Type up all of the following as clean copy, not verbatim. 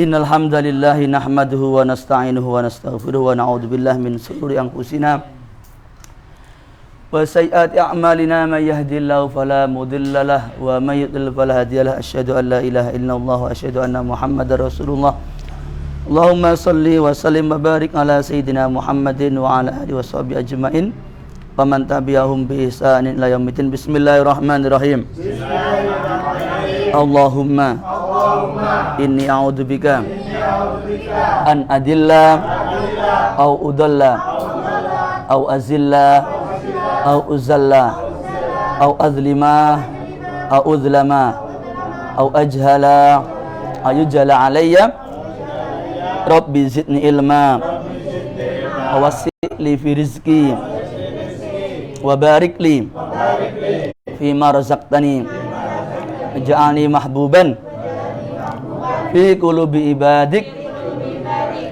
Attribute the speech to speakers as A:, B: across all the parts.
A: Innal hamdalillah nahmaduhu wa nasta'inuhu wa nastaghfiruhu wa na'udzu billahi min shururi anfusina wa sayyiati a'malina may yahdihillahu fala mudilla lahu wa may yudlil fala hadiya lahu asyhadu an la ilaha illallah wa asyhadu anna muhammadar rasulullah. Allahumma shalli wa sallim wa barik ala sayyidina Muhammadin wa ala alihi washabihi ajmain wa man tabi'ahum bi ihsanin ila yaumiddin. Bismillahirrahmanirrahim. Allahumma inni a'udzubika an adilla au udalla au azilla au uzalla au azlima au uzlama au ajhala ayujala alayya rabbi zidni ilma awassi' li fi rizqi wa barik li fi ma razaqtani ja'alni mahbuban fi qulubi ibadik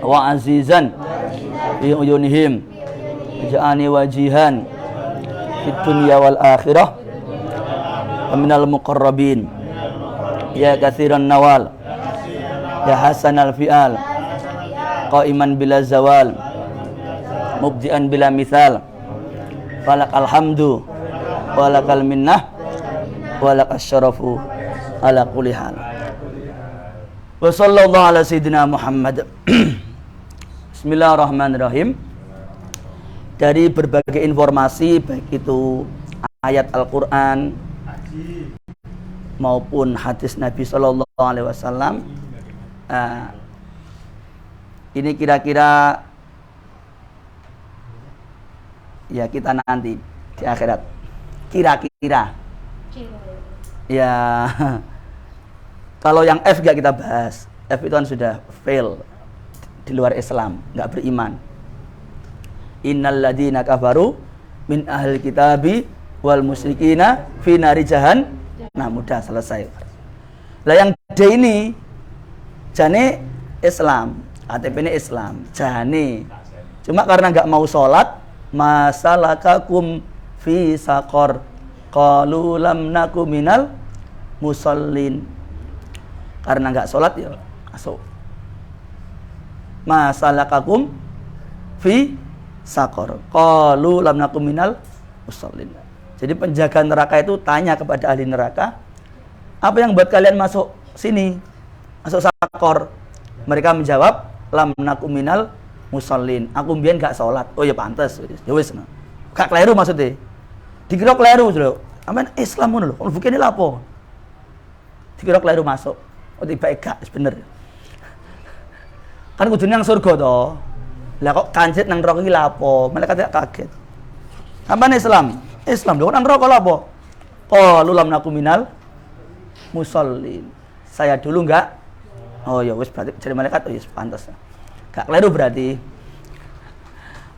A: wa azizan fi uyunihim ja'alni wajihan fid dunya wal akhirah wa minal muqarrabin ya katsiran nawal ya hasanal fi'al qaiman bila zawal mubdi'an bila mithal falakal hamdu walakal minnah walakas syarafu ala kulli hal. Wa sallallahu ala sayyidina Muhammad. Bismillahirrahmanirrahim. Dari berbagai informasi baik itu ayat Al-Qur'an maupun hadis Nabi sallallahu alaihi wasallam, ini kira-kira ya kita nanti di akhirat. Kira-kira ya, kalau yang F gak kita bahas. F itu kan sudah fail, di luar Islam, gak beriman. Innal ladzina kafaru min ahlil kitabi wal musyrikina fi nari jahan. Nah, mudah selesai. Lah yang D ini jane Islam, KTP ini Islam, jane. Cuma karena gak mau sholat, masalakakum fi saqor. Qalu lam naku minal musallin. Karena enggak sholat ya masuk. Masalakakum fi saqor. Qalu lam naku minal musallin. Jadi penjaga neraka itu tanya kepada ahli neraka, apa yang buat kalian masuk sini, masuk saqor? Mereka menjawab, lam naku minal musallin. Aku mbiyen enggak sholat. Oh ya pantes. Ya wis. Gak keliru maksudnya. Dikira keliru lho. Amen Islam ngono lho. Bukine lha apa? Dikira keliru masuk. Oh tiba gak bener. Kan kudune nang surga to. Lah kok kanjit nang neraka iki lha apa? Malaikat kaget. Amen Islam. Islam lho nang neraka lha apa? Qalu lam nakum minal musallin. Saya dulu enggak. Oh ya wis berarti jadi malaikat oh ya pantes. Gak keliru berarti.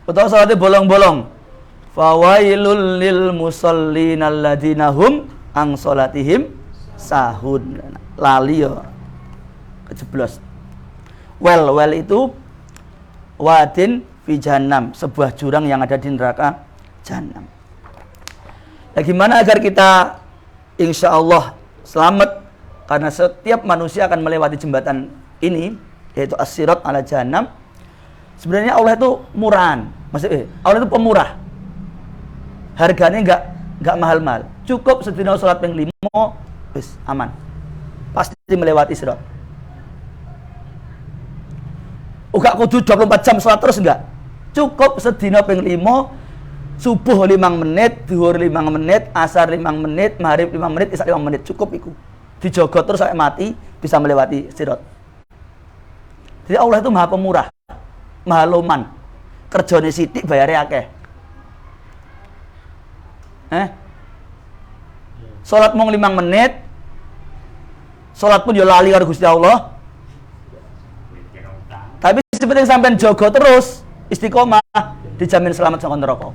A: Utawa salate bolong-bolong. Fawailul lil musallin alladzina hum an salatihim sahun. Lali ya kejeblos. Well itu wadin fi jahannam, sebuah jurang yang ada di neraka jahanam. Nah, gimana agar kita insyaallah selamat? Karena setiap manusia akan melewati jembatan ini, yaitu as-sirat ala jahannam. Sebenarnya Allah itu murahan. Maksudnya Allah itu pemurah. Harganya enggak mahal-mahal. Cukup sedina salat ping 5 wis aman. Pasti melewati sirat. Uga kudu 24 jam salat terus enggak. Cukup sedina ping 5, subuh 5 menit, zuhur 5 menit, asar 5 menit, maghrib 5 menit, isya 5 menit. Cukup iku. Dijogo terus sampai mati bisa melewati sirat. Jadi Allah itu Maha Pemurah. Maha Loman. Kerjane sithik bayare akeh. Salat mung 5 menit. Salat pun yo lali karo Gusti Allah. Tapi sepenting sampean jaga terus, istiqomah, dijamin selamat saka neraka.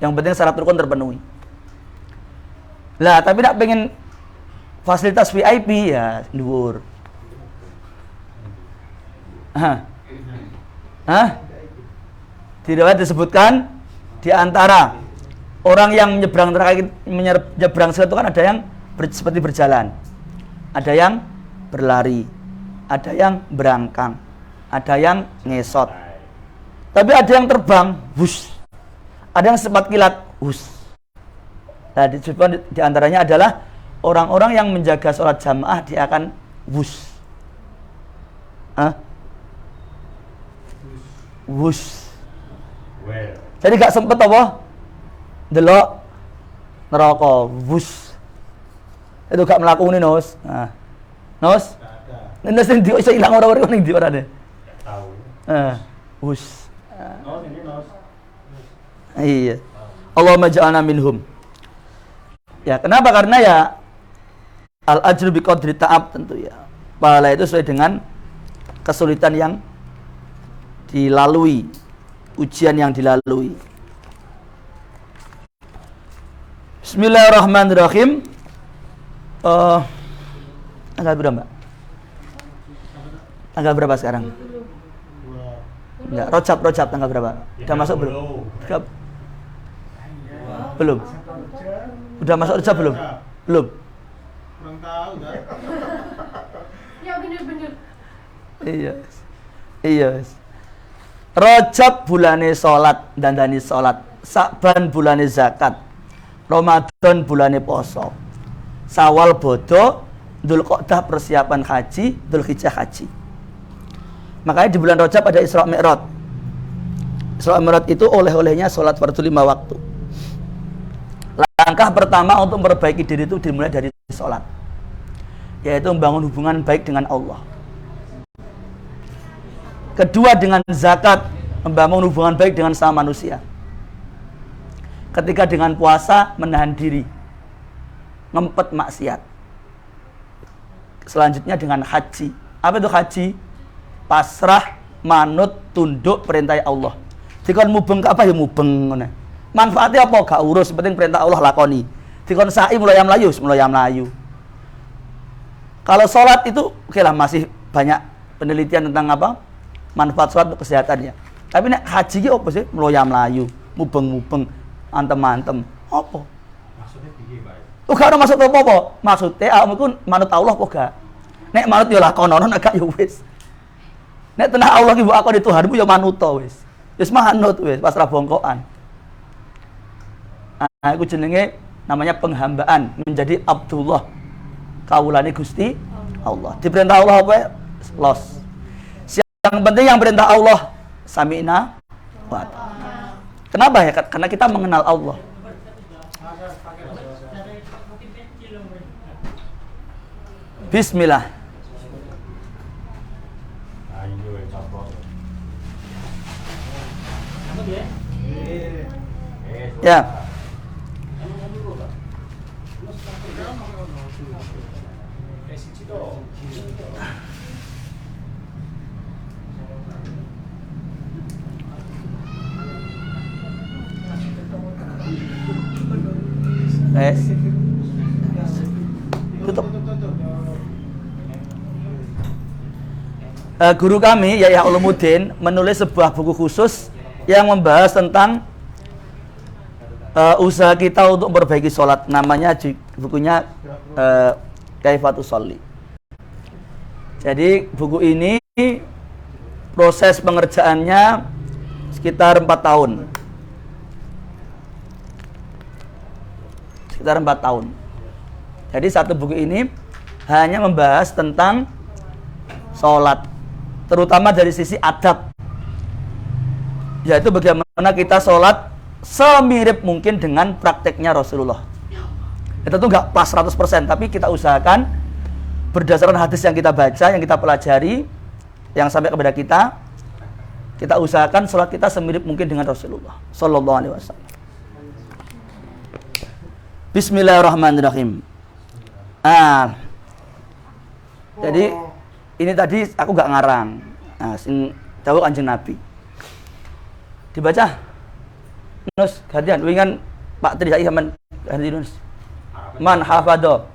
A: Yang penting syarat rukun terpenuhi. Lah, tapi nak pengen fasilitas VIP ya dhuwur. Di riwayat disebutkan di antara orang yang menyeberang neraka, menyeberang sirat itu kan ada yang seperti berjalan. Ada yang berlari, ada yang berangkang, ada yang ngesot. Tapi ada yang terbang, wush. Ada yang cepat kilat, wush. Nah, di antaranya adalah orang-orang yang menjaga sholat jamaah, dia akan wush. Wush. Jadi gak sempet apa? Delok neraka, wush. Itu gak melakukan ini, Nos. Nah. Nos? Nos yang bisa hilang orang-orang yang di orangnya. Tahu. Wush. Nos ini Nos. Iya. Allahumma ja'alna minhum. Ya, kenapa? Karena ya al-ajru biqadri ta'ab tentu ya. Pahala itu sesuai dengan kesulitan yang dilalui, ujian yang dilalui. Bismillahirrahmanirrahim. Tanggal berapa, Mbak? Tanggal berapa sekarang? Enggak, rojab tanggal berapa? Udah masuk belum? Belum. Udah masuk rojab belum? Belum.
B: Kurang tahu dah.
C: Ya bener-bener.
A: Iya. Rojab bulane salat, dandani salat. Sa'ban bulane zakat. Ramadan bulane poso. Sawal bodo, Dzulqa'dah persiapan haji, Dzulhijjah haji. Makanya di bulan Rajab ada Isra Mi'raj. Isra Mi'raj itu oleh-olehnya sholat fardu 5 waktu. Langkah pertama untuk memperbaiki diri itu dimulai dari sholat, yaitu membangun hubungan baik dengan Allah. Kedua dengan zakat, membangun hubungan baik dengan sama manusia. Ketiga dengan puasa, menahan diri, ngempet maksiat. Selanjutnya dengan haji. Apa itu haji? Pasrah, manut, tunduk perintah Allah. Dikon mubeng apa ya mubeng. Manfaatnya apa? Gak urus, penting perintah Allah lakoni. Dikon sa'i mulai melayu. Kalau sholat itu oke lah, masih banyak penelitian tentang apa manfaat sholat untuk kesehatannya. Tapi nek haji ki apa sih? Melayu, mubeng, antem-antem. Apa?
B: Maksudnya piye, Pak?
A: Gak ada maksud apa-apa. Maksudnya awakmu iku manut Allah apa gak? Nek manut ya lakonono, nek gak ya wis. Nek tenah Allah ki mbok akoni Tuhanmu ya manut to wis. Wis manut wis, pasrah bongkokan. Nah, itu jenenge namanya penghambaan, menjadi Abdullah. Kawulane Gusti Allah. Diperintah Allah apa? Los. Yang penting yang perintah Allah sami'na wa ata'na. Kenapa ya? Karena kita mengenal Allah. Bismillah. Ya. Tutup. Guru kami Yahya Ulumuddin menulis sebuah buku khusus yang membahas tentang usaha kita untuk memperbaiki sholat. Namanya bukunya Kaifatus Sholli. Jadi buku ini proses pengerjaannya sekitar 4 tahun. Sekitar 4 tahun. Jadi satu buku ini hanya membahas tentang sholat, terutama dari sisi adab, yaitu bagaimana kita sholat semirip mungkin dengan prakteknya Rasulullah. Itu tuh nggak pas 100%, tapi kita usahakan berdasarkan hadis yang kita baca, yang kita pelajari, yang sampai kepada kita usahakan sholat kita semirip mungkin dengan Rasulullah Sallallahu Alaihi Wasallam. Bismillahirrahmanirrahim. Jadi ini tadi aku gak ngarang. Sing jauh Kanjeng Nabi. Dibaca. Nus gantian wingan Pak Tri saiki sampean ganti Nus. Man hafadho.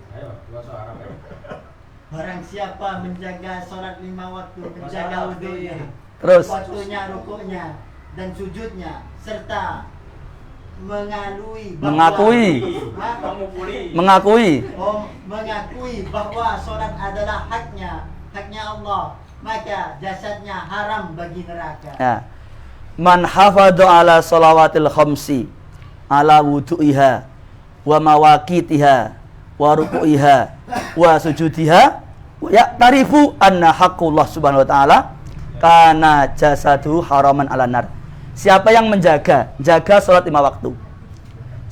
D: Barang siapa menjaga sholat 5 waktu, menjaga wudunya,
A: Terus
D: waktunya, rukuknya dan sujudnya, serta
A: Mengakui.
D: Mengakui bahwa sholat adalah haknya Allah, maka jasadnya haram bagi neraka.
A: Ya. Man hafadhu ala salawatil khamsi ala wudu'iha wa mawaqitiha wa ruku'iha wa sujudiha wa ya'tarifu anna haqqullah subhanahu wa ta'ala kana jasadu haraman ala nar. Siapa yang jaga salat 5 waktu.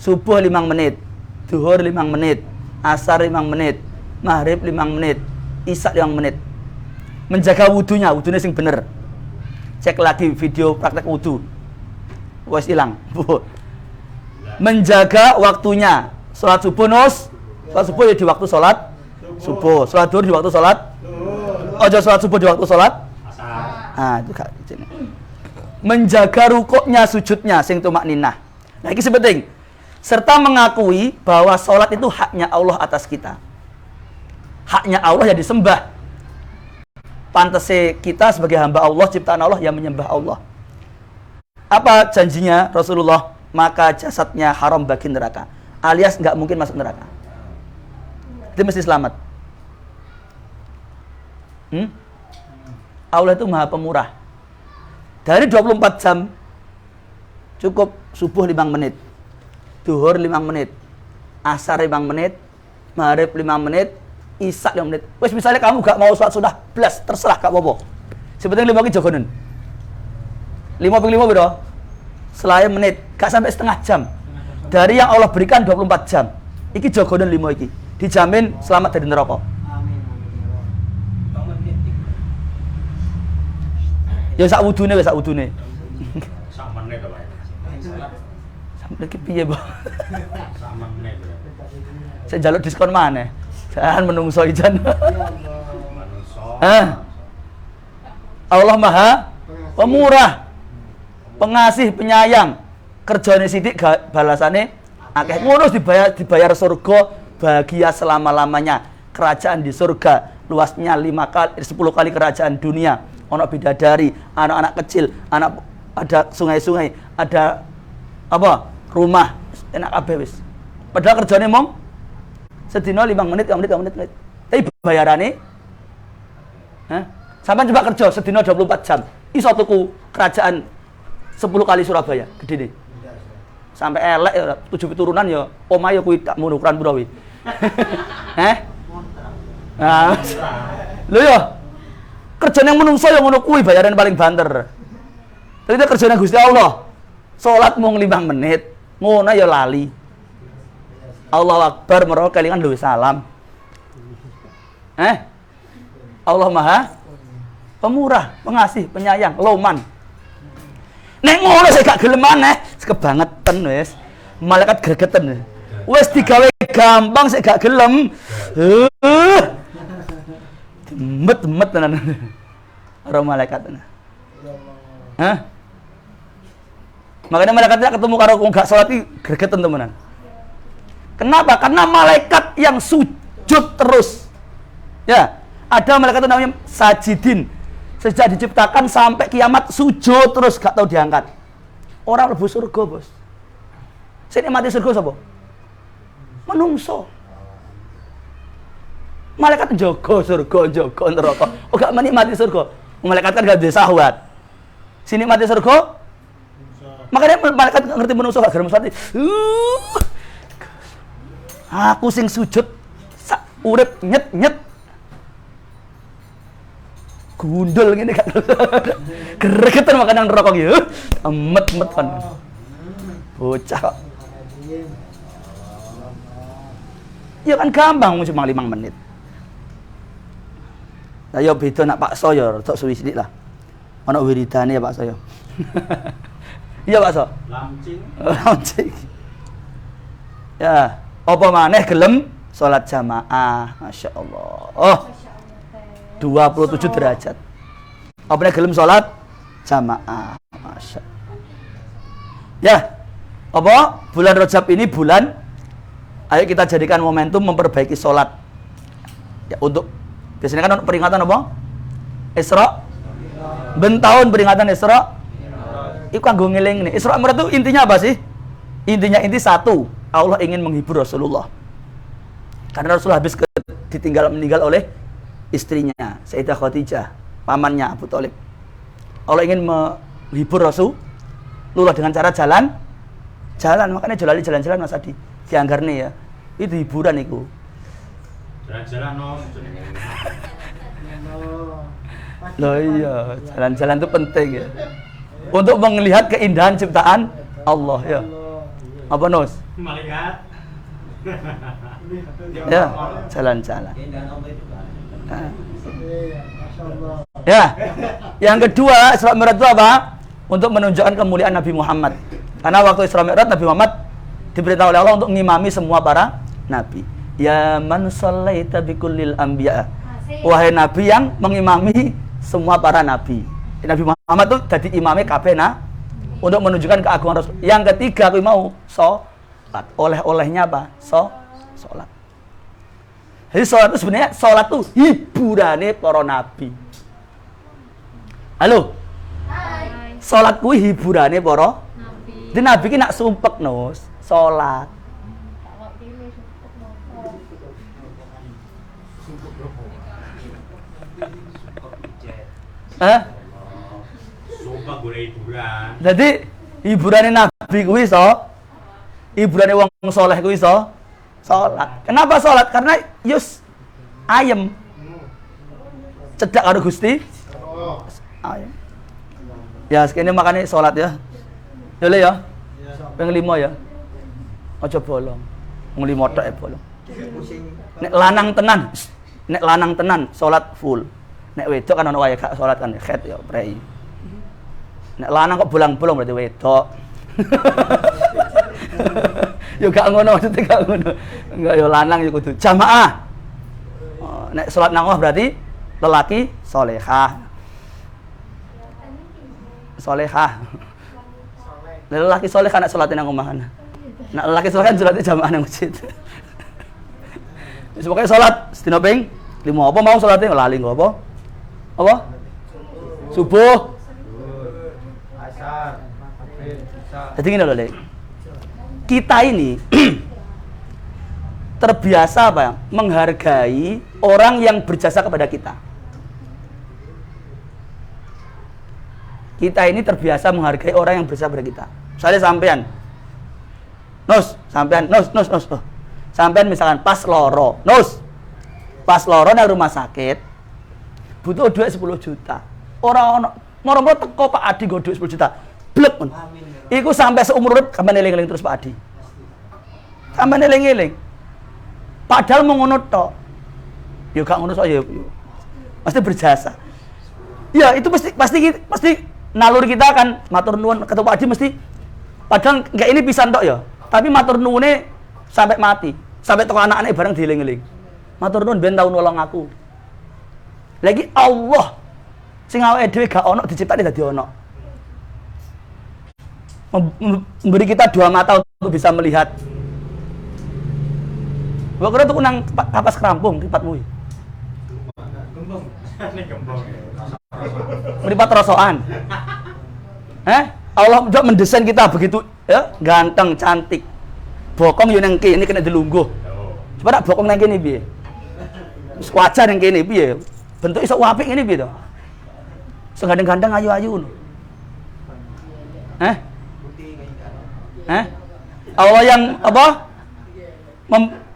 A: Subuh 5 menit, zuhur 5 menit, asar 5 menit, maghrib 5 menit, isya 5 menit. Menjaga wudunya sing bener. Cek lagi video praktek wudu. Wes hilang. Menjaga waktunya. Salat subuh salat subuh ya di waktu salat subuh. Salat zuhur di waktu salat. Ojo salat subuh di waktu salat asar. Itu Kak. Menjaga rukuknya, sujudnya sing tumakninah. Nah, ini penting. Serta mengakui bahwa salat itu haknya Allah atas kita. Haknya Allah ya disembah. Pantese kita sebagai hamba Allah, ciptaan Allah yang menyembah Allah. Apa janjinya Rasulullah? Maka jasadnya haram bagi neraka. Alias nggak mungkin masuk neraka. Dia mesti selamat. Allah itu maha pemurah. Dari 24 jam cukup subuh 5 menit, zuhur 5 menit, asar 5 menit, maghrib 5 menit, isya 5 menit. Wes misalnya kamu gak mau sholat sudah blas, terserah gak apa-apa. Sebetulnya 5 ki jogonen. 5 ping 5 biro. Selaya menit, gak sampai setengah jam. Dari yang Allah berikan 24 jam. Iki jogonen 5 iki. Dijamin selamat dari neraka. Ya sak wudune wis sak wudune.
B: Sak menit to, Pak.
A: Sak menit ki piye, Mbok?
B: Sak menit.
A: Saya njaluk diskon maneh. Jangan menungso ijan.
B: Manungso.
A: Allah Maha Pemurah, Pengasih, Penyayang. Kerjane sithik balasane akeh. Ngono dibayar surga bahagia selama-lamanya. Kerajaan di surga luasnya 10 kali kerajaan dunia. Ono bidadari, anak-anak kecil, ada sungai-sungai, ada apa? Rumah, enak kabeh wis. Padahal kerjane mong sedina 5 menit. Tapi bayarane sampean coba kerja sedina 24 jam. Iso tuku kerajaan 10 kali Surabaya, gede nih. Sampai elek ya 7 turunan ya, omah ya kuwi tak ngono ukuran pura kuwi. Lho ya. Kerjane menungso ya ngono kuwi bayaran paling banter. Tapi itu kerjane Gusti Allah. Salat mung 5 menit, ngono ya lali. Allahu Akbar mergo kelingan lho salam. Allah Maha Pemurah, Pengasih, Penyayang, Loman. Nek ngono sik gak gelem maneh, kebangetan wis. Malaikat gregeten. Wis digawe gampang sik gak gelem. Met tenan. Ora malaikat tenan. Makanya malaikatnya ketemu karo wong gak salat iki gregeten temenan. Kenapa? Karena malaikat yang sujud terus. Ya, ada malaikat namanya sajidin. Sejak diciptakan sampai kiamat sujud terus gak tahu diangkat. Orang mlebu surga, Bos. Sing mati surga sapa? Menungso. Malaikat njogo surga, njogo neraka. Oh gak menikmati surga. Malaikat kan gak ada syahwat. Sini mati surga. Makanya malaikat ngerti menungso gak gelem salat. Aku sing sujud sak urip nyet gundul ngene gak. Gregetan makanan neraka iki. Emet kan. Bocah kok. Ya kan gampang cuma 5 menit. Ayo beda nak Pak Soyo, tok suwi sithik lah. Ana wiridane ya Pak Soyo. Iya Pak So. Lancing. Ya, apa maneh gelem salat jamaah. Masyaallah. Oh. 27 derajat. Apa maneh gelem salat jamaah. Masyaallah. Ya. Apa? Bulan Rajab ini bulan ayo kita jadikan momentum memperbaiki salat. Ya, untuk biasanya kan peringatan apa? Isra. Ben tahun peringatan Isra. Iku kanggo ngeling nih. Isra Mi'raj itu intinya apa sih? Intinya inti satu, Allah ingin menghibur Rasulullah. Karena Rasulullah habis meninggal oleh istrinya, Sayyidah Khadijah, pamannya Abu Thalib. Allah ingin menghibur Rasulullah dengan cara jalan, makanya jalan-jalan Mas Adi. Dianggarne ya. Itu hiburan itu.
B: Jalan-jalan no.
A: Loh iya, jalan-jalan itu penting ya. Untuk melihat keindahan ciptaan Allah ya. Apa Nos?
B: Melihat.
A: Ya, jalan-jalan. Ya, yang kedua Isra Mi'raj itu apa? Untuk menunjukkan kemuliaan Nabi Muhammad. Karena waktu Isra Mi'raj Nabi Muhammad diperintah oleh Allah untuk mengimami semua para nabi. Ya man shallaita bikullil anbiya. Wahai nabi yang mengimami semua para nabi. Nabi Muhammad itu jadi imamnya kabeh untuk menunjukkan keagungan Rasul. Yang ketiga aku mau sholat. Oleh-olehnya apa? Sholat. Jadi sholat itu sebenarnya sholat itu hiburannya para nabi. Halo?
C: Hai.
A: Sholat kuwi hiburannya para
C: Nabi.
A: Di nabi ki nak sumpek Nus, sholat.
C: Kalau pilih cukup nopo.
B: Sumpah gue hiburan.
A: Jadi hiburannya nabi kuwi hiburannya wong soleh kuwi sholat. Kenapa sholat? Karena yus ayem. Cedak karo Gusti. Ayem. Ya, sekene makane sholat ya. Ya le ya. Ping 5 ya. Aja bolong. Wong 5 tok bolong. Nek lanang tenan sholat full. Nek wedok kan ono wae gak sholat kan khet ya prei. Nek lanang kok bolang-bolong berarti wedok. Yo gak ngono maksudnya gak ngono. Enggak yo lanang yo kudu jamaah. Nek sholat nang Allah berarti lelaki solehah. Lelaki soleh kan nak sholatin nang omahan. Nak lelaki soleh kan sholatin jamaah nang masjid. Wis pokoke sholat sedina ping 5 apa mau sholatin lali nggo apa? Apa? Subuh.
B: Asar. Maghrib. Isya.
A: Jadi gini loh, Lek. Kita ini terbiasa apa ya? Menghargai orang yang berjasa kepada kita. Kita ini terbiasa menghargai orang yang berjasa kepada kita. Misalnya sampean. Nos. Sampean misalkan pas loro. Pas loro nang rumah sakit butuh duit 10 juta. Orang moro-moro teko Pak Adi nggo duit 10 juta. Blek men. Iku sampai seumur hidup sampean eling-eling terus Pak Adi. Sampean eling-eling. Padahal mau ngono tok. Ya gak ngono sok ya. Pasti berjasa. Ya, itu pasti naluri kita akan matur nuwun ketemu Pak Adi mesti padahal enggak ini pisan tok ya. Tapi matur nuwune sampai mati. Sampai toko anak-anak bareng dieling-eling. Matur nuwun ben tau nolong aku. Lagi Allah sing awake dhewe gak ono diciptakne dadi ono. Memberi kita 2 mata untuk bisa melihat. Gua kira tuh nang kapas kerampung ripatmu.
B: Gembong. Ini gembong.
A: Meripat rosokan. Allah juga mendesain kita begitu ya, ganteng, cantik. Bokong yo nang kene kena dilungguh. Coba tak bokong nang kene piye? Wis wajar nang kene piye? Bentuk iso apik ngene piye to? Iso gandeng-gandeng ayu-ayu ngono. Allah yang apa?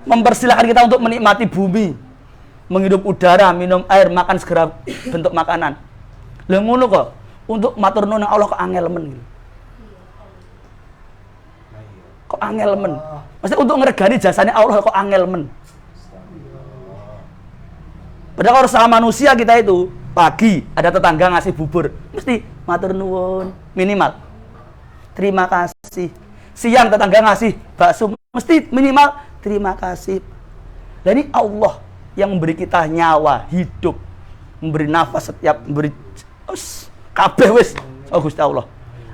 A: Mempersilahkan kita untuk menikmati bumi, menghirup udara, minum air, makan segala bentuk makanan. Lah ngono kok, untuk matur nuwun Allah kok angel men gitu. Kok angel men? Maksudnya untuk ngeregani jasanya Allah kok angel men. Padahal kalau sama manusia kita itu pagi ada tetangga ngasih bubur, mesti matur nuwun minimal. Terima kasih. Siang tetangga ngasih bakso, mesti minimal terima kasih. Dan ini Allah yang memberi kita nyawa, hidup, memberi nafas setiap, memberi kabeh wis. Oh Gusti Allah.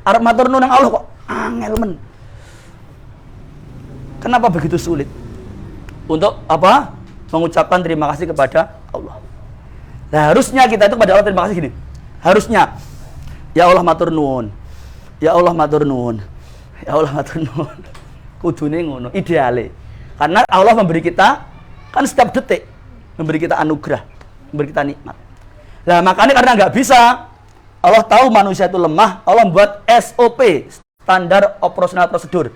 A: Arep matur nuwun nang Allah kok angel men. Kenapa begitu sulit? Untuk apa? Mengucapkan terima kasih kepada Allah. Nah, harusnya kita itu kepada Allah terima kasih gini. Harusnya ya Allah matur nuwun. Ya Allah matur nuwun. Ya Allah matur nuwun. Kudune ngono, ideale. Karena Allah memberi kita kan setiap detik memberi kita anugerah, memberi kita nikmat. Nah, makanya karena nggak bisa, Allah tahu manusia itu lemah, Allah membuat SOP, standar operasional prosedur.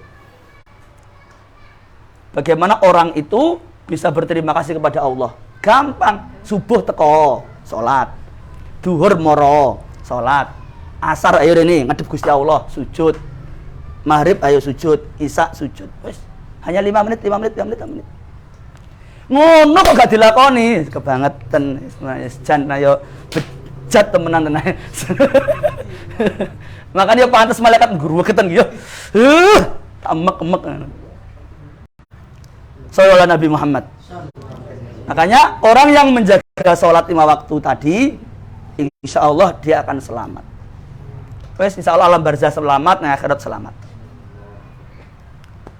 A: Bagaimana orang itu bisa berterima kasih kepada Allah? Gampang, subuh teko, sholat, duhur moro, sholat, asar ayo ini ngadep Gusti Allah, sujud, maghrib ayo sujud, isya sujud, wes hanya 5 menit. Ngono kok gak dilakoni, kebangetan, jan ayo bejat temenan. Makanya pantas malaikat gruwegetan gitu. Emek-emek. Sallallahu Nabi Muhammad. Makanya orang yang menjaga sholat 5 waktu tadi, insya Allah dia akan selamat. Wes, insya Allah alam barzah selamat, nah akhirat selamat.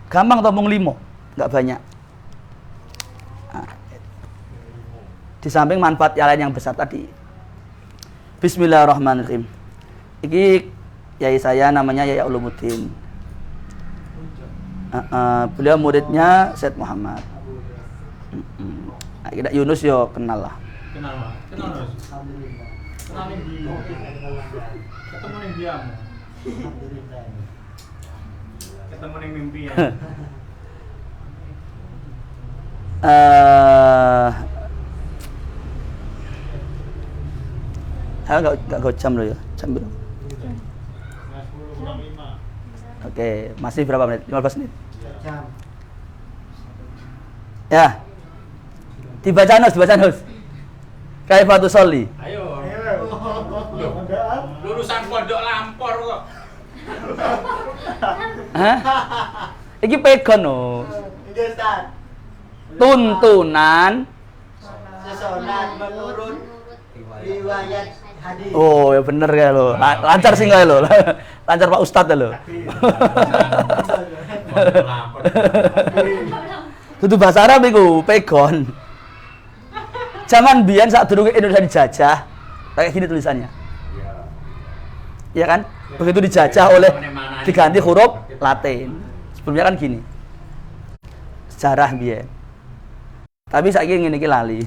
A: Gampang ngomong 5, nggak banyak. Nah, di samping manfaat yang lain yang besar tadi. Bismillahirrahmanirrahim. Ini yai saya namanya Yaya Ulumuddin. Beliau muridnya Syed Muhammad. Nah, kita Yunus yo kenal lah.
B: Kenal Mas. Kenal Mas. Kenal ning dia. Ketemu ning dia. Ketemu ning mimpi ya.
A: Enggak jam loh ya. Jam berapa? Oke, masih berapa menit? 15 menit.
D: Jam.
A: Ya. Dibaca Nus. Kaifatu sholli.
B: Ayo. Lulusan pondok Lampor kok.
A: Hah? Iki pegon no.
D: Ini Ustaz.
A: Tuntunan.
D: Sesolat menurut riwayat hadis.
A: Oh, ya bener ya lo. Lancar sih enggak lo. Lancar Pak Ustadz ya lo.
B: Pondok Lampor.
A: Dudu bahasa Arab iku, pegon. Zaman biyen saat dulu Indonesia dijajah, kayak gini tulisannya. Iya kan? Begitu dijajah oleh diganti huruf Latin. Sebelumnya kan gini. Sejarah biyen. Tapi saiki ngene iki lali.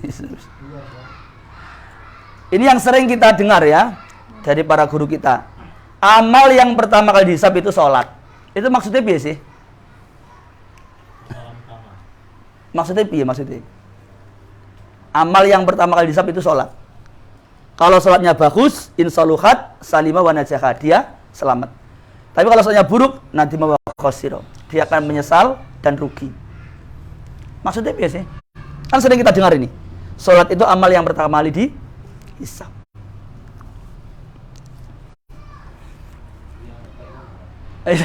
A: Ini yang sering kita dengar ya dari para guru kita. Amal yang pertama kali dihisab itu sholat. Itu maksudnya piye sih? Maksudnya piye maksudnya? Amal yang pertama kali dihisab itu sholat. Kalau sholatnya bagus, insaluhat, salimah wa najaha, dia selamat. Tapi kalau sholatnya buruk, nadima wa khosiro, dia akan menyesal dan rugi. Maksudnya piye sih? Kan sering kita dengar ini. Sholat itu amal yang pertama kali dihisab.
B: Kalau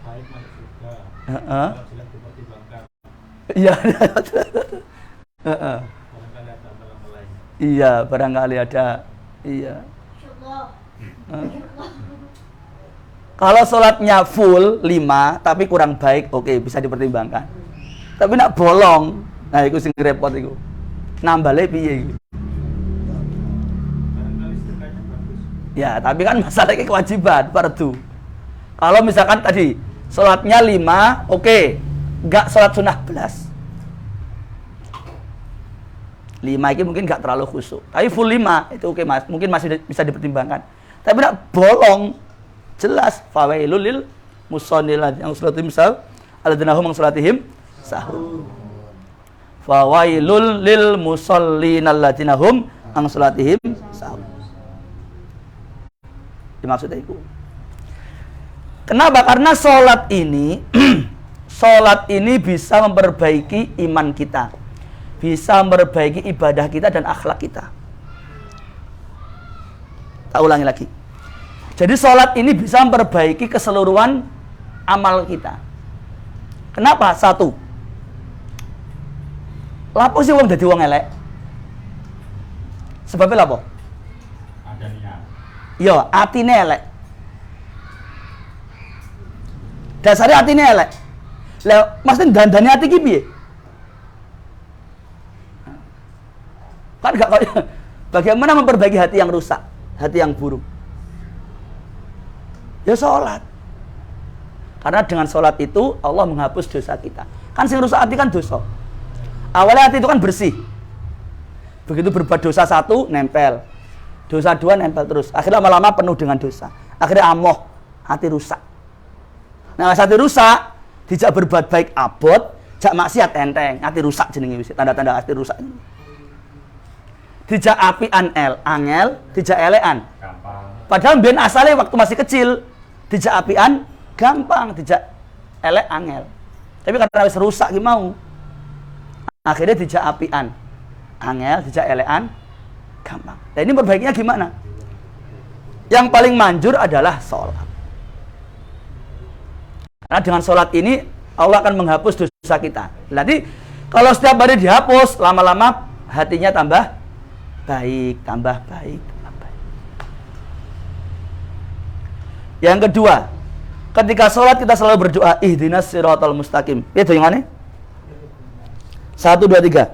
B: baik masuk surga.
A: Heeh.
B: Kalau jelek dipertimbangkan.
A: Iya.
B: Barangkali ada amalan lain.
A: Iya, barangkali ada. Iya. Kalau sholatnya full 5 tapi kurang baik, oke, bisa dipertimbangkan. Tapi nak bolong, nah itu sing repot itu. Nambale piye iku?
B: Barangkali sedekahnya bagus.
A: Ya, tapi kan masalahnya kewajiban, fardu. Kalau misalkan tadi sholatnya 5, oke, enggak sholat sunnah belas. 5 ini mungkin enggak terlalu khusyuk. Tapi full 5 itu oke Mas, mungkin masih bisa dipertimbangkan. Tapi nak bolong, jelas fawailul lil musallin yang sholatihim sahur, alladzina hum an sholatihim sahur. Fawailul lil musallin alladzina hum an sholatihim sahur. Maksudnya itu. Kenapa? Karena sholat ini sholat ini bisa memperbaiki iman kita, bisa memperbaiki ibadah kita dan akhlak kita. Tak ulangi lagi. Jadi sholat ini bisa memperbaiki keseluruhan amal kita. Kenapa? Satu, lapo sih wong dadi wong elek? Sebabnya lapo?
B: Ada niat.
A: Yo, atine elek. Dasarnya atine elek. Lah, maksudnya dandane ati ki piye? Kan gak kok. Bagaimana memperbaiki hati yang rusak, hati yang buruk? Ya sholat. Karena dengan sholat itu Allah menghapus dosa kita. Kan sing rusak hati kan dosa. Awalnya hati itu kan bersih. Begitu berbuat dosa satu, nempel. Dosa dua, nempel terus. Akhirnya lama-lama penuh dengan dosa. Akhirnya amoh, hati rusak. Nah, hati rusak, dijak berbuat baik abot, jak maksiat enteng, hati rusak jenenge wis. Tanda-tanda hati rusak. Dijak apian angel, dijak elekan.
B: Gampang.
A: Padahal mbiyen asale waktu masih kecil, dijak apian gampang, dijak elek angel. Tapi karena wis rusak ki mau. Akhirnya dijak apian angel, dijak elekan gampang. Nah, ini perbaikinya gimana? Yang paling manjur adalah sholat. Karena dengan sholat ini Allah akan menghapus dosa kita. Nanti kalau setiap hari dihapus, lama-lama hatinya tambah baik, tambah baik, tambah baik. Yang kedua, ketika sholat kita selalu berdoa, ihdinas siratal mustaqim. Itu yang mana? 1, 2, 3.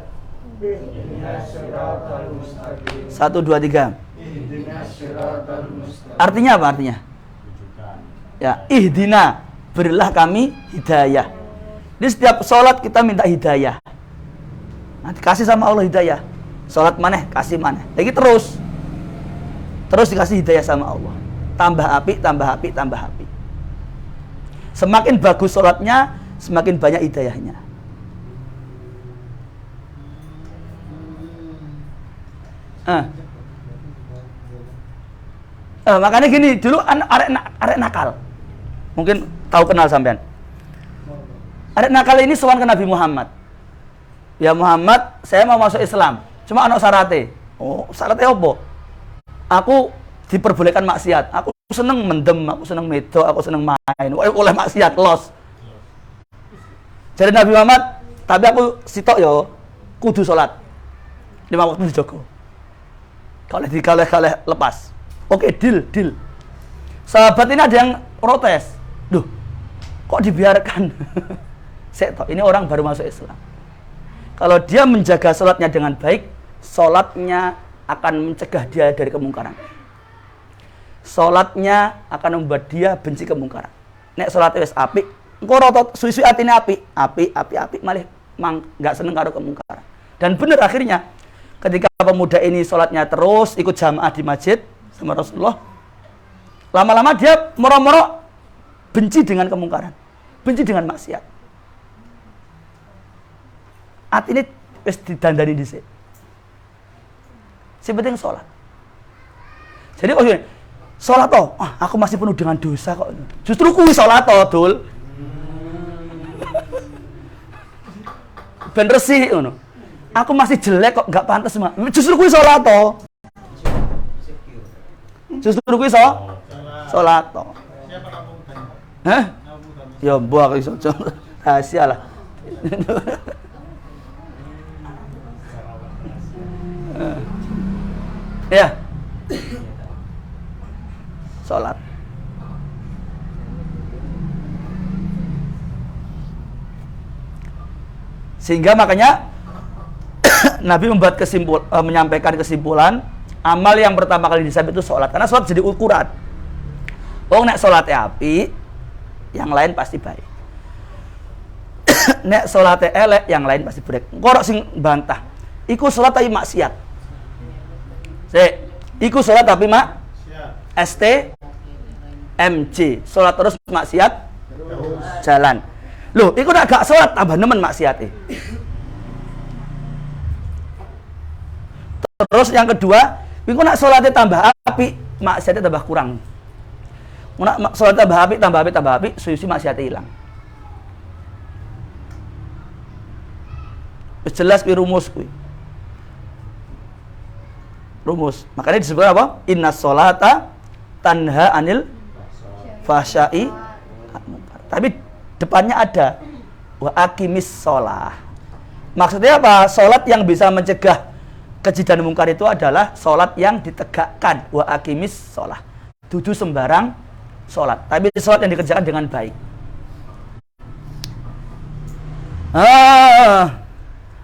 A: 1, 2, 3. Artinya apa artinya? Ya, ihdina, berilah kami hidayah. Di setiap sholat kita minta hidayah. Nanti kasih sama Allah hidayah. Sholat maneh, kasih maneh. Lagi terus dikasih hidayah sama Allah. Tambah api, tambah api, tambah api. Semakin bagus sholatnya, semakin banyak hidayahnya. Makanya gini, dulu arek nakal. Mungkin tahu kenal sampean. Arek nakal ini sowan ke Nabi Muhammad. Ya Muhammad, saya mau masuk Islam. Cuma anak syaratnya. Oh, syaratnya apa? Aku diperbolehkan maksiat. Aku seneng mendem, aku seneng medok, aku seneng main. Oleh maksiat, los. Jadi Nabi Muhammad, tapi aku sitok yo, kudu sholat 5 waktu dijogo. Kalau lepas. Oke, deal. Sahabat ini ada yang protes. Duh, kok dibiarkan? Ini orang baru masuk Islam. Kalau dia menjaga sholatnya dengan baik, sholatnya akan mencegah dia dari kemungkaran. Sholatnya akan membuat dia benci kemungkaran. Nek sholatnya wis apik, engko rotot suwi-suwi atine apik, malah nggak seneng karo kemungkaran. Dan benar akhirnya ketika pemuda ini sholatnya terus ikut jamaah di masjid sama Rasulullah, lama-lama dia moro-moro benci dengan kemungkaran, benci dengan maksiat. Atine wis didandani dhisik. Sing penting sholat. Jadi kok gini, sholat toh, aku masih penuh dengan dosa kok. Justru kuwi sholat toh, Dul. Ben resih ngono. Aku masih jelek kok, enggak pantas. Justru kuwi sholat toh. Justru kuwi sholat toh.
B: Siapa kamu tanya?
A: Hah? Ya mbok iso rahasia lah. Ya. Sholat. Sehingga makanya Nabi menyampaikan kesimpulan, amal yang pertama kali disabit itu sholat. Karena sholat jadi ukuran. Oh, nek sholatnya api, yang lain pasti baik. Nek sholatnya elek, yang lain pasti buruk. Korok sing bantah. Iku sholat tapi maksiat. Iku sholat tapi STMJ. Sholat terus maksiat jalan. Loh, iku nak gak sholat tambah nemen maksiate. Terus yang kedua, iku nak sholatnya tambah api, maksiatnya tambah kurang. Nak sholat tambah api, suwi-suwi maksiatnya hilang. Jelas kuwi rumus kuwi. Rumus. Makanya disebut apa? Inna sholata tanha anil fahsya'i. Tapi depannya ada wa aqimis sholah. Maksudnya apa? Sholat yang bisa mencegah keji dan mungkar itu adalah sholat yang ditegakkan. Wa aqimis sholah. Dudu sembarang sholat, tapi sholat yang dikerjakan dengan baik.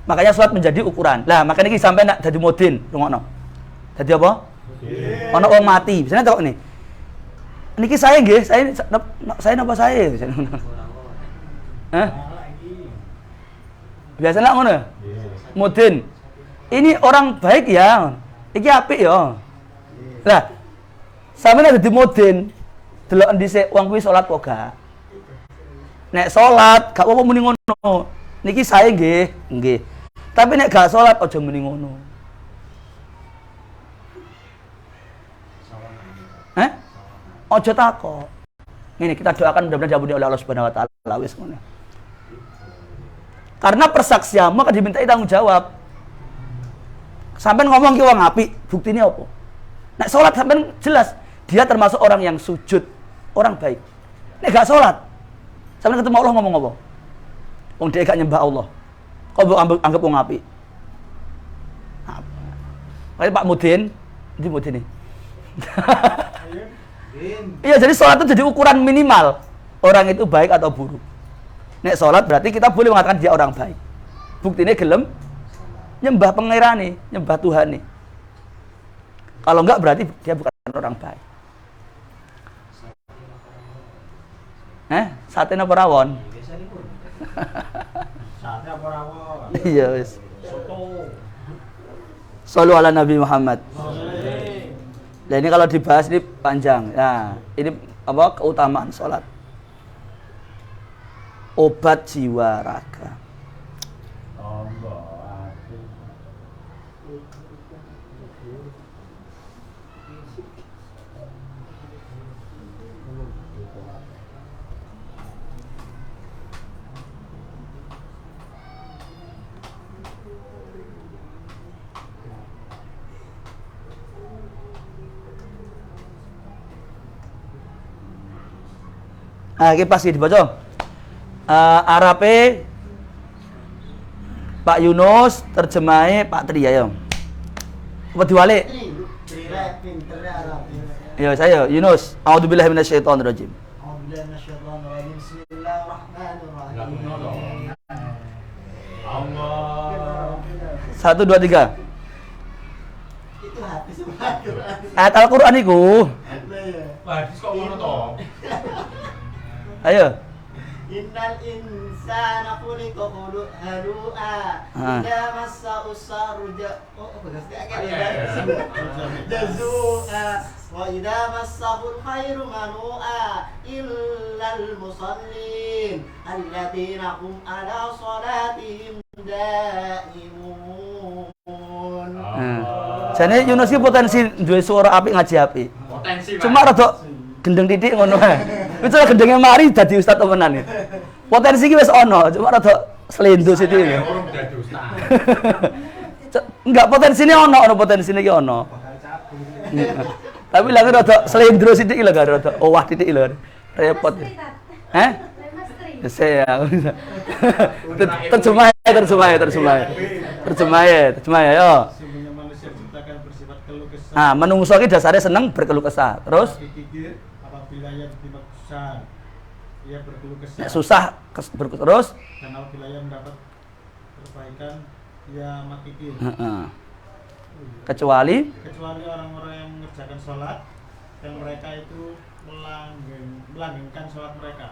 A: Makanya sholat menjadi ukuran. Lah, makanya ini sampai nak jadi modin, rungokno. Jadi apa? Ono wong mati. Misalnya kok ini. Niki saya nggih, saya napa saya? Hah? Biasa nak ngono? Mudin. Ini orang baik ya. Iki apik ya. Lah, sampeyan dadi mudin, delok dhisik wong kuwi salat kok gak. Nek salat gak apa-apa muni ngono. Niki saya nggih. Tapi nek gak salat aja muni ngono. Ojo takok. Ini kita doakan mudah-mudahan diampuni oleh Allah Subhanahu wa taala wis ngono. Karena persaksianmu akan dimintai tanggung jawab. Sampeyan ngomong ki wong apik, buktine apa? Nek salat sampeyan jelas dia termasuk orang yang sujud, orang baik. Nek gak salat, sampeyan ketemu Allah ngomong apa? Wong dhek gak nyembah Allah. Kok mbok anggap wong apik? Kayak Pak Mudin, ndi Mudin iki? Iya, jadi sholat itu jadi ukuran minimal orang itu baik atau buruk. Nek sholat berarti kita boleh mengatakan dia orang baik. Buktinya gelem nyembah pengirane, nyembah Tuhan nih. Kalau enggak berarti dia bukan orang baik. Sate apa rawon?
B: Sate apa rawon?
A: Iya wis.
B: Soto.
A: Shallu ala Nabi Muhammad. Nah ini kalau dibahas ini panjang. Nah, ini apa keutamaan sholat? Obat jiwa raga. Nah, ini pasti dibaca. Arabe Pak Yunus, terjemahnya Pak Tri ya. Apa diwalik? Ya saya Yunus. A'udzubillahi minasyaitonirrajim.
D: A'udzubillahi minasyaitonirrajim. Bismillahirrahmanirrahim.
B: Allah.
A: 1 2 3.
D: Itu hati semua Quran.
A: Ayat Al-Qur'an iku.
B: Hadis kok ngono to?
A: Ayo.
D: Innal insana khuliqa halu'a. Idza massahu syarru jazua wa idza massahu khairu manu'a illal musallin alladziina hum 'ala salatihim daimun.
A: Jane Yunus iki potensi duwe suara apik ngaji apik.
B: Potensi.
A: Cuma rada gendeng titik ngono ae. Wis ora gendenge mari dadi ustaz temenan. Potensi iki wis ana, cuma rada slendo sithik.
B: Urung dadi ustaz.
A: Enggak potensinya ono potensine iki ono. Tapi lha rada slendro sithik lho gak rada owah titik lho. Repot. Saya terjemah yo.
E: Sesungguhnya manusia diciptakan bersifat keluh kesah.
A: Nah, menungso iki dasare seneng berkeluh kesah. Terus
E: Dikikir apabila ia ditimbang susah, ia berkeluh kesah.
A: susah terus
E: Dan apabila ia mendapat perbaikan, ia makikir.
A: kecuali
E: Kecuali orang-orang yang mengerjakan sholat dan mereka itu melanggengkan sholat mereka.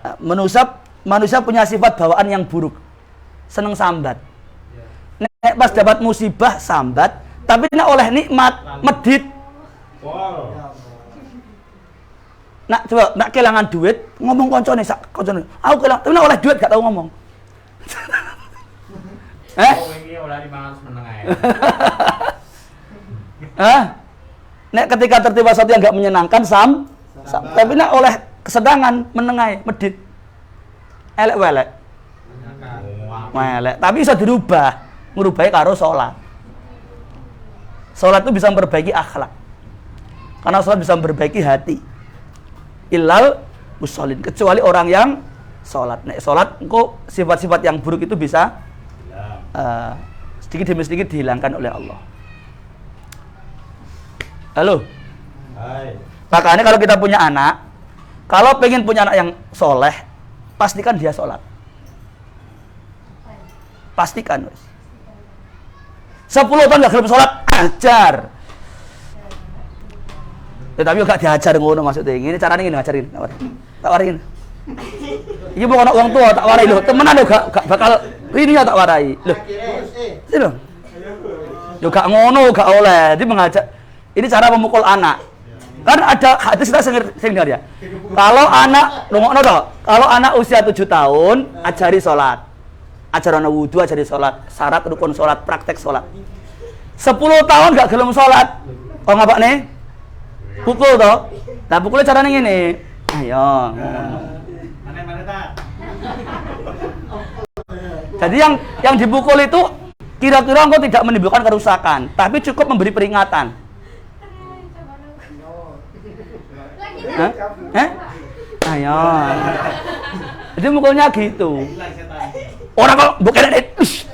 A: manusia punya sifat bawaan yang buruk. Seneng sambat. Nek pas dapat musibah sambat, tapi nek oleh nikmat medit.
B: Wow.
A: Nak coba nak kehilangan duit, ngomong koncone sak koncone. Aku kehilangan, tapi nek oleh duit gak tahu ngomong.
B: Oh, ini oleh 500 meneng ae.
A: Nek ketika tertimpa sesuatu yang gak menyenangkan tapi nek oleh kesenangan menengai medit. Elek welek. Welek, tapi bisa dirubah. Ngerubahnya karo sholat. Sholat itu bisa memperbaiki akhlak. Karena sholat bisa memperbaiki hati. Illal musholin, kecuali orang yang sholat. Nek sholat, engkau sifat-sifat yang buruk itu bisa sedikit demi sedikit dihilangkan oleh Allah. Halo.
B: Hai.
A: Makanya kalau kita punya anak, kalau pengen punya anak yang soleh, pastikan dia sholat. Pastikan. 10 tahun gak gelem sholat, ajar. Ya, tapi gak diajar ngono maksudnya. Ini caranya ngene ngajarin. Tak warin. Iki mau ana wong tua tak warai lho. Temenan lho gak bakal ini ya tak warai. Lho. Sini lho. Yo gak ngono, gak oleh. Jadi mengajak. Ini cara memukul anak. Kan ada hadis kita sering dengar ya. Kalau anak rungokno to, kalau anak usia 7 tahun ajari salat. Ajaran wudu, ajari salat, syarat rukun salat, praktek salat. 10 tahun gak gelem salat. Oh ngapa nih? Pukul toh. Nah pukulnya caranya ngene. Ayo.
E: Mana tak?
A: Jadi yang dipukul itu kira-kira engkau tidak menimbulkan kerusakan, tapi cukup memberi peringatan. Hah? Ayo. Jadi mukulnya gitu. Orang kok bukan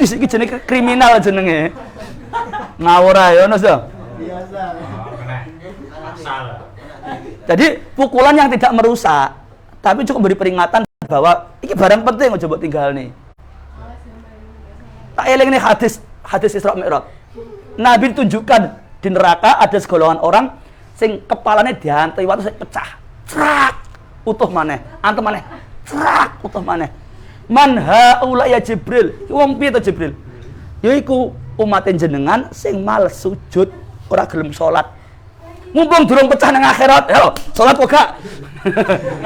A: iki jenenge kriminal jenenge. Ngawur ae ono sih.
D: Biasa.
B: Asal.
A: Jadi pukulan yang tidak merusak, tapi cukup memberi peringatan bahwa ini barang penting ojo mbok tinggal nih. Tak eling nih hadis Isra Mi'raj. Nabi tunjukkan di neraka ada segolongan orang sing kepalanya dihantai watu sing pecah. Crak, utuh maneh. Antem maneh. Crak, utuh maneh. Man haula ya Jibril. Wong piye to Jibril? Yaiku umat jenengan sing males sujud, ora gelem salat. Mumpung durung pecah nang akhirat, yo salat kok gak.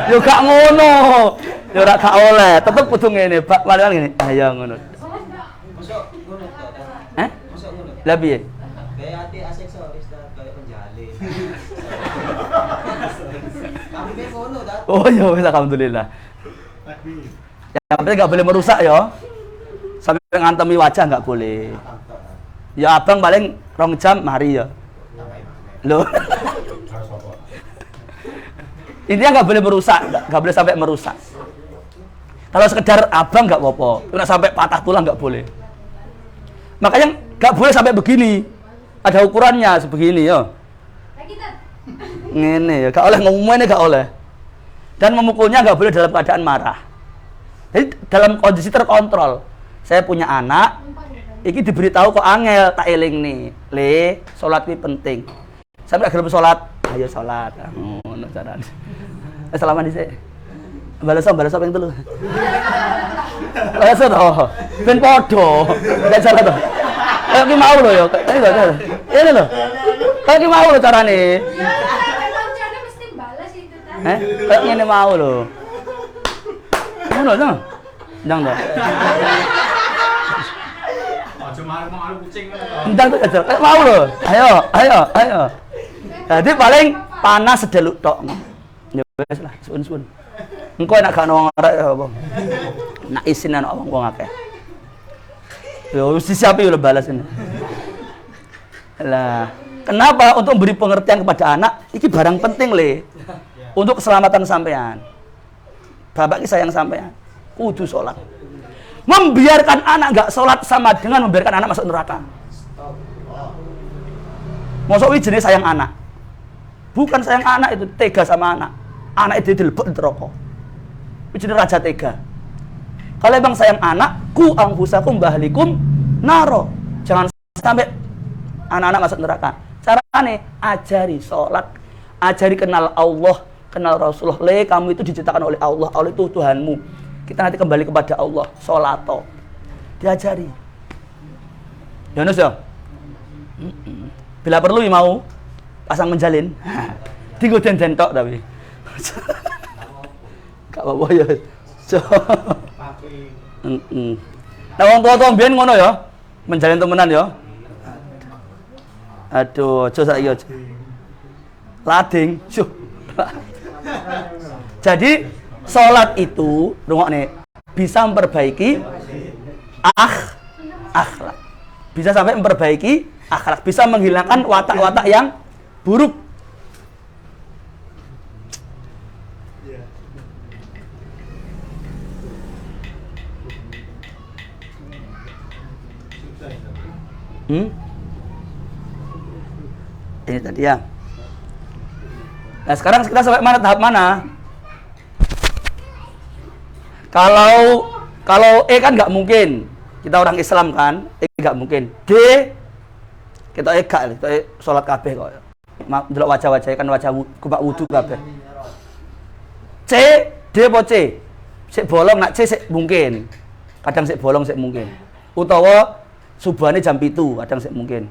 A: Yo gak ngono. Yo ora gak oleh, tetep kudu ngene, Pak. Mari ngene. Ayo ngono.
F: Masuk ngono to. Masuk ngono.
A: Lah piye?
F: Kayak ati aseksoris ta kayak penjalin. Kabeh ngono ta.
A: Oh ya wis alhamdulillah.
E: Takbir.
A: Yang penting nggak boleh merusak ya. Sampai ngantemi wajah nggak boleh. Ya abang paling 2 jam mari ya. Loh. Intinya nggak boleh merusak, nggak boleh sampai merusak. Kalau sekedar abang nggak apa-apa, kena sampai patah tulang nggak boleh. Makanya nggak boleh sampai begini. Ada ukurannya sebegini ya. Ngene ya, nggak oleh ngomongnya nggak oleh. Dan memukulnya nggak boleh dalam keadaan marah. Jadi dalam kondisi terkontrol. Saya punya anak, iki diberitahu kok angel tak eling nih. Le, salat iki penting. Sampai gelem salat, ayo salat. Ngono carane. Salaman dhisik. Balas ping 3. Balas to. Ben padha. Gak salah to. Kayak ki mau lho ya. Ini lho. Kayak ki mau lho carane.
C: Mesti balas itu tadi.
A: Kayak ngene mau lho. Ngono to. Ndang to.
B: Aja malu kucing.
A: Ndang to aja. Kayak mau lho. Ayo. Jadi paling panas sedeluk tok. Ya wis lah, suun-suun. Engko enak gak ono arek ya apa. Nak isin ana wong akeh. Ya wis disiapi lho balas ini. Lah, kenapa untuk memberi pengertian kepada anak iki barang penting le. Untuk keselamatan sampean. Bapak ki sayang sampean. Kudu sholat. Membiarkan anak enggak sholat sama dengan membiarkan anak masuk neraka. Mosok iki jenis sayang anak. Bukan sayang anak itu, tega sama anak. Anak itu dilebok di neraka. Itu jenis raja tega. Kalau emang sayang anak, ku anfusakum bahlikum naro. Jangan sampai anak-anak masuk neraka. Carane ajari sholat, ajari kenal Allah, kenal Rasulullah. Le, kamu itu diciptakan oleh Allah, Allah itu Tuhanmu. Kita nanti kembali kepada Allah, sholato. Diajari. Yunus ya? Bila perlu mau pasang menjalin. Tinggal den tok tapi. Gak apa-apa ya. Nah, wong tua-tua mbiyen ngono ya. Menjalin temenan ya. Aduh, aja saiki aja. Lading. Jadi salat itu rungokne bisa memperbaiki akhlak. Bisa sampai memperbaiki akhlak, bisa menghilangkan watak-watak yang buruk. Ini tadi ya. Nah sekarang kita sampai mana, tahap mana? Kalau E kan nggak mungkin, kita orang Islam kan, E nggak mungkin. D kita E gak, kita E sholat kabeh kok. Delok wajah-wajah kan wajah kupak wudu kabeh. C, D apa C? Sik bolong nak C sik mungkin. Kadang sik bolong sik mungkin. Utawa subuhane jam 7, kadang sik mungkin.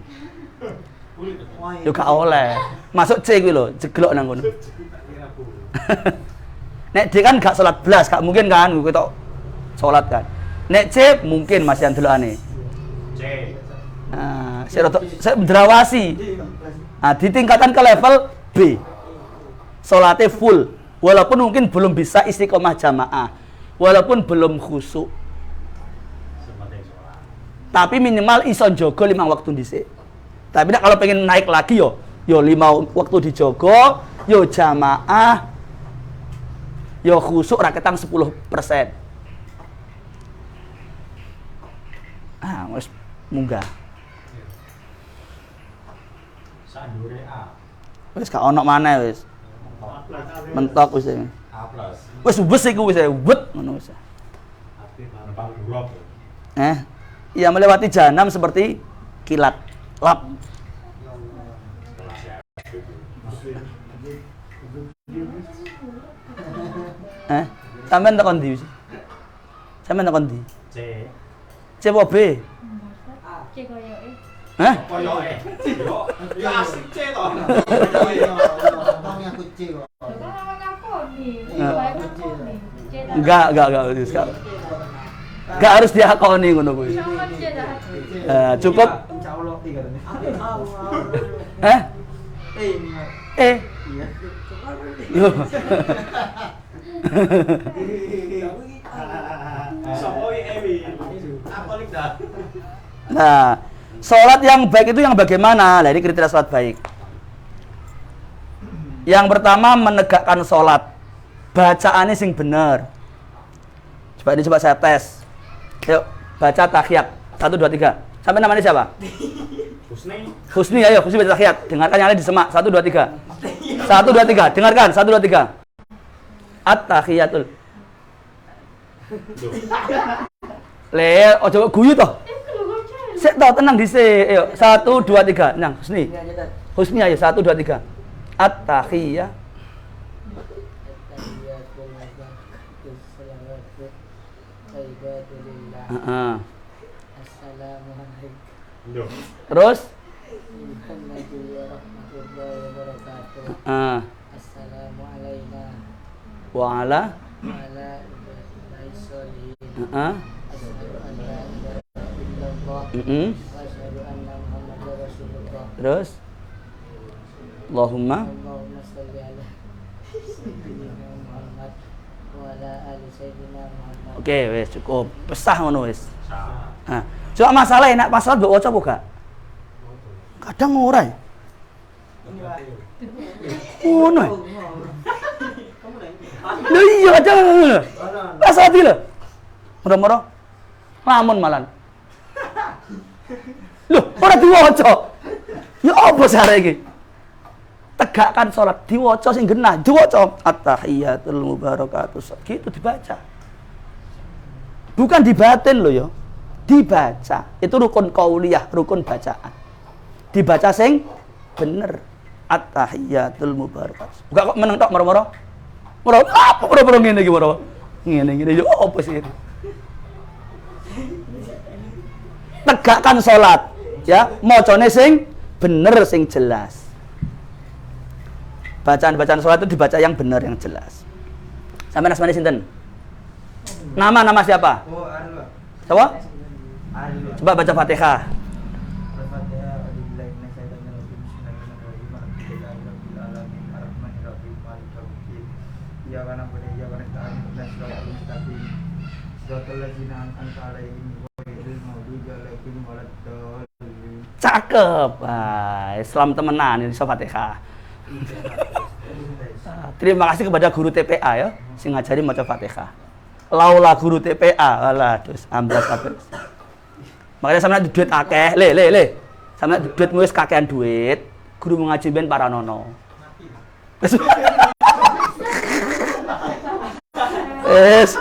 A: Yo gak oleh. Masuk C kuwi lho, jeglok nang ngono. Nek D kan gak salat blas, gak mungkin kan kuwi tok salat kan. Nek C mungkin masih delokane.
E: C.
A: Nah, saya mendrawasi. Nah, ditingkatkan ke level B. Salatnya full, walaupun mungkin belum bisa istiqomah jamaah, walaupun belum khusyuk. Tapi minimal iso jogo 5 waktu dhisik. Tapi nek kalau pengen naik lagi yo 5 waktu dijogo, yo jamaah, yo khusyuk ra ketang 10%. Wis munggah.
B: Sandure A.
A: Wis gak ono maneh wis. Mentok wis.
B: A+.
A: Wis iku wis wet ngono wis.
B: Tapi barang buruk.
A: Ia melewati jahanam seperti kilat. Lap. Sampeyan tekan ndi wis? Sampeyan tekan ndi?
E: C.
A: C apa B?
C: C koyoke.
E: Koyoke. Yo, ya asik C to.
D: Ngomongnya aku C kok.
C: Lho kan awak ngakoni. Wae ngakoni. C tak.
A: Enggak. Enggak harus diakoni ngono kuwi.
C: Sama C dah.
A: Cukup.
F: Insyaallah tiga tadi.
A: Eh.
F: Iya.
A: Loh.
E: Sopo ewi. Apa lik dah?
A: Nah, sholat yang baik itu yang bagaimana? Nah, ini kriteria sholat baik. Yang pertama menegakkan sholat, bacaannya sing bener. Coba saya tes. Yuk, baca tahiyat 1, 2, 3. Sampai namanya siapa? Husni, ayo Husni baca tahiyat. Dengarkan yang lain disemak 1, 2, 3. 1, 2, 3. Dengarkan 1, 2, 3. At-tahiyatul. Le, coba guyu toh. Sik toh tenang dhisik. Ayo 1, 2, 3. Nang Husni. Husni ayo 1, 2, 3. At-tahiyah. Terus wa ala terus Allahumma Oke, wes cukup. Pesah ngono wes. Nah, cuma masalah enak pasal mbok waca apa gak? Kadang ora. Ngono. Lho iya kadang. Pasal iki lho. Moro-moro lamun malan. Lho, ora diwaca. Ya apa sare iki? Tegakkan sholat, diwaca sing genah, diwaca at-tahiyatul mubarakatus. Gitu dibaca. Bukan dibatin loh ya. Dibaca. Itu rukun qauliyah, rukun bacaan. Dibaca sing bener. At-tahiyatul mubarakatus. Bukan kok meneng tok moro-moro. Moro apa moro-moro ngene iki moro. Ngene yo apa sih? Tegakkan sholat, ya. Macane sing bener sing jelas. Bacaan-bacaan sholat itu dibaca yang benar, yang jelas. Sampai nasmani sinten? Nama siapa?
F: Oh, anu.
A: Siapa? Coba baca Fatihah. Cakep. Islam temenan ini Fatihah. Terima kasih kepada guru TPA ya, sing ngajari maca Fatihah. Laula guru TPA, alah terus amblas kabeh. Makanya sampeyan duit akeh, le. Sampeyan duit wis kakean duit, guru ngaji ben paranono. Es.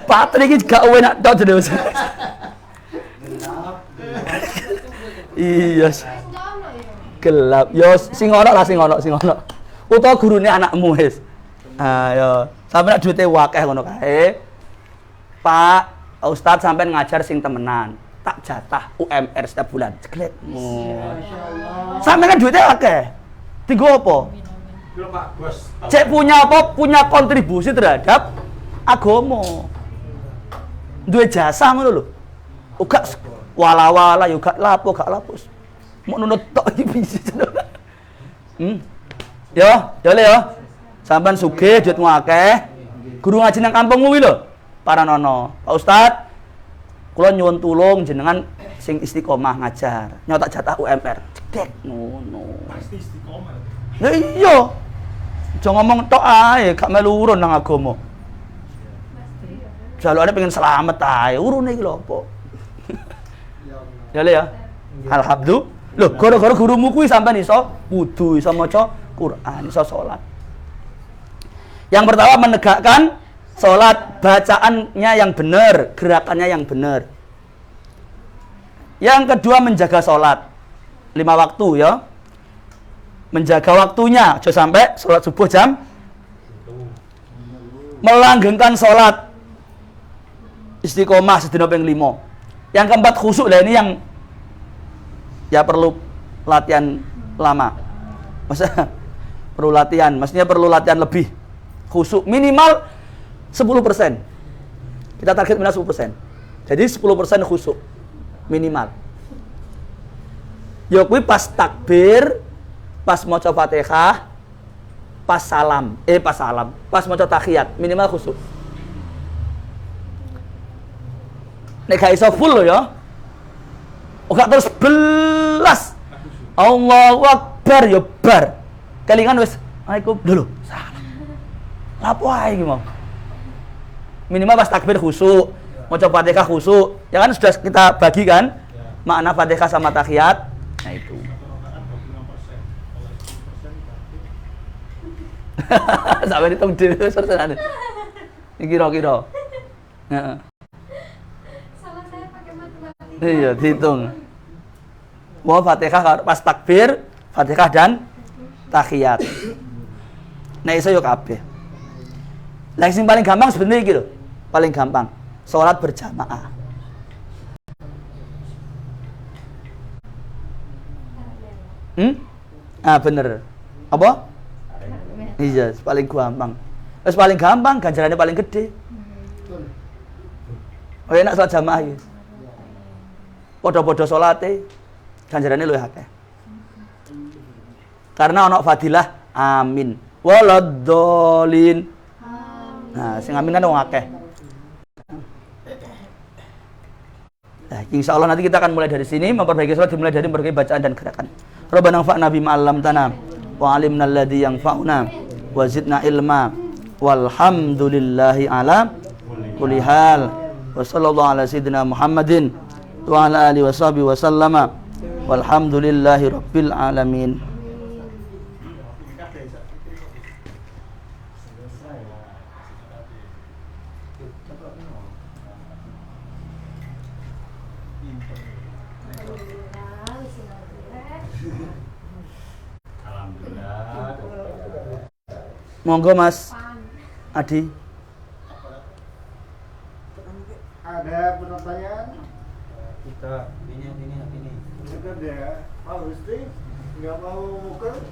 A: Patri iki gak enak tok jenenge. Iya. gelap. Yo sing ono lah sing ono. Utawa gurune anakmu wis. Yo sampe nek duwite wakeh ngono kae. Pak Ustadz sampean ngajar sing temenan. Tak jatah UMR setiap bulan. Jeglek. Sampean kan duwite akeh. Tinggo apa?
B: Belum Pak Bos.
A: Cek punya apa? Punya kontribusi terhadap agama. Duwe jasa ngono lho. Uga wala-wala yo gak lapo, gak lapus. Mau nunut tok iki bisa. Yo, le yo. Sampean sugih duitmu akeh. Guru ngaji nang kampungmu kuwi lho. Paranono. Pak Ustad, kula nyuwun tulung jenengan sing istiqomah ngajar. Nyotak jatah UMR. Cedek ngono.
E: Pasti istiqomah.
A: Ya iya. Aja ngomong tok ae, gak melu urun nang agama. Jalukane pengen selamat ae. Urune iki lho apa? Ya le ya. Alhamdulillah. Loh, gara-gara gurumu kuwi sampean iso wudu, iso maca Quran, iso salat. Yang pertama menegakkan salat, bacaannya yang benar, gerakannya yang benar. Yang kedua menjaga salat. 5 waktu ya. Menjaga waktunya, aja sampai salat subuh jam. Melanggengkan salat. Istiqomah sedina ping 5. Yang keempat khusyuk lah, ini yang ya perlu latihan lama. Masa perlu latihan, maksudnya perlu latihan lebih. Khusyuk minimal 10%. Kita target minimal 10%. Jadi 10% khusyuk minimal. Ya kuwi pas takbir, pas maca Fatihah, pas salam, pas maca tahiyat, minimal khusyuk. Nek gak iso full lho ya. Gak terus belas. Allahu Akbar ya bar. Kelingan wis Waalaikumsalam dulu. Salam. Lapo ae iki mau. Minimal pas takbir khusyuk, maca Fatihah khusyuk. Ya kan sudah kita bagi kan makna Fatihah sama tahiyat. Nah itu. Sampai ditung dhewe persenane. Iki kira-kira. Heeh.
C: Sama saya pakai matematika.
A: Iya, dihitung. Mau Fatihah pas takbir, Fatihah dan tahiyat. Nah iso yo kabeh. Lah sing paling gampang sebenarnya iki lho. Paling gampang. Salat berjamaah. Bener. Apa? Iya, paling gampang. Wis paling gampang, ganjarannya paling gede. Oh enak salat jamaah iki. Padha-padha salate ganjarane luwih akeh. Karena ana fadilah amin. Waladdallin. Nah, sing amin kan wong akeh. Nah, insyaallah nanti kita akan mulai dari sini, memperbaiki salat dimulai dari berbagai bacaan dan gerakan. Rabbana fa'na bima 'allamtana wa 'alimna alladzi yanfa'una wa zidna ilma walhamdulillahi ala kulli hal. Wa sallallahu ala sayyidina Muhammadin wa ala alihi washabihi wasallama walhamdulillahi rabbil alamin. Monggo Mas Adi.
D: Ada pertanyaan?
F: Kita ini.
D: Dekat ya. Pak Ustaz, nggak mau mukul?